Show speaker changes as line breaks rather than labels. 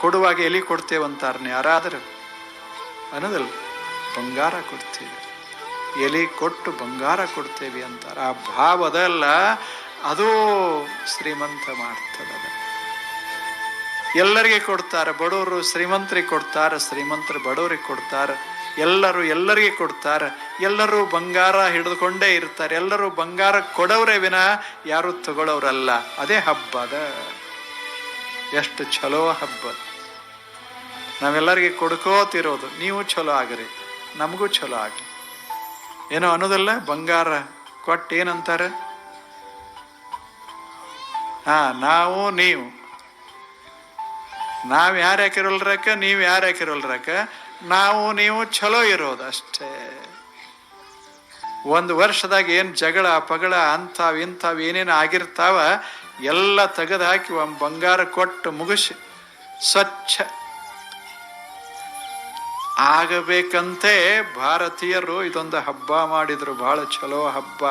ಕೊಡುವಾಗ ಎಲಿ ಕೊಡ್ತೇವಂತಾರನೆ ಯಾರಾದರೂ ಅನ್ನೋದಲ್ಲ, ಬಂಗಾರ ಕೊಡ್ತೀವಿ, ಎಲಿ ಕೊಟ್ಟು ಬಂಗಾರ ಕೊಡ್ತೇವೆ ಅಂತಾರೆ. ಆ ಭಾವ ಅದಲ್ಲ, ಅದು ಶ್ರೀಮಂತ ಮಾಡ್ತದ. ಎಲ್ಲರಿಗೆ ಕೊಡ್ತಾರೆ, ಬಡವರು ಶ್ರೀಮಂತರಿಗೆ ಕೊಡ್ತಾರೆ, ಶ್ರೀಮಂತರು ಬಡವರಿಗೆ ಕೊಡ್ತಾರೆ, ಎಲ್ಲರೂ ಎಲ್ಲರಿಗೆ ಕೊಡ್ತಾರೆ, ಎಲ್ಲರೂ ಬಂಗಾರ ಹಿಡಿದುಕೊಂಡೇ ಇರ್ತಾರೆ, ಎಲ್ಲರೂ ಬಂಗಾರ ಕೊಡೋರೇ ವಿನ ಯಾರು ತಗೊಳ್ಳೋರಲ್ಲ. ಅದೇ ಹಬ್ಬದ ಎಷ್ಟು ಚಲೋ ಹಬ್ಬ. ನಾವೆಲ್ಲರಿಗೆ ಕೊಡ್ಕೋತಿರೋದು, ನೀವು ಚಲೋ ಆಗ್ರಿ, ನಮಗೂ ಚಲೋ ಆಗ್ರಿ ಏನೋ ಅನ್ನೋದಲ್ಲ. ಬಂಗಾರ ಕೊಟ್ಟು ಏನಂತಾರೆ, ನಾವು ನೀವು ಯಾರು ಯಾಕಿರೋಲ್ರಕ್ಕ, ನೀವು ಯಾರು ಯಾಕಿರೋಲ್ರಕ್ಕ, ನಾವು ನೀವು ಚಲೋ ಇರೋದು ಅಷ್ಟೇ. ಒಂದು ವರ್ಷದಾಗ ಏನು ಜಗಳ ಪಗಳ ಅಂಥವು ಇಂಥವು ಏನೇನು ಆಗಿರ್ತಾವ ಎಲ್ಲ ತೆಗೆದು ಹಾಕಿ ಒಂದು ಬಂಗಾರ ಕೊಟ್ಟು ಮುಗಿಸಿ ಸ್ವಚ್ಛ ಆಗಬೇಕಂತೆ ಭಾರತೀಯರು ಇದೊಂದು ಹಬ್ಬ ಮಾಡಿದ್ರು. ಬಹಳ ಚಲೋ ಹಬ್ಬ.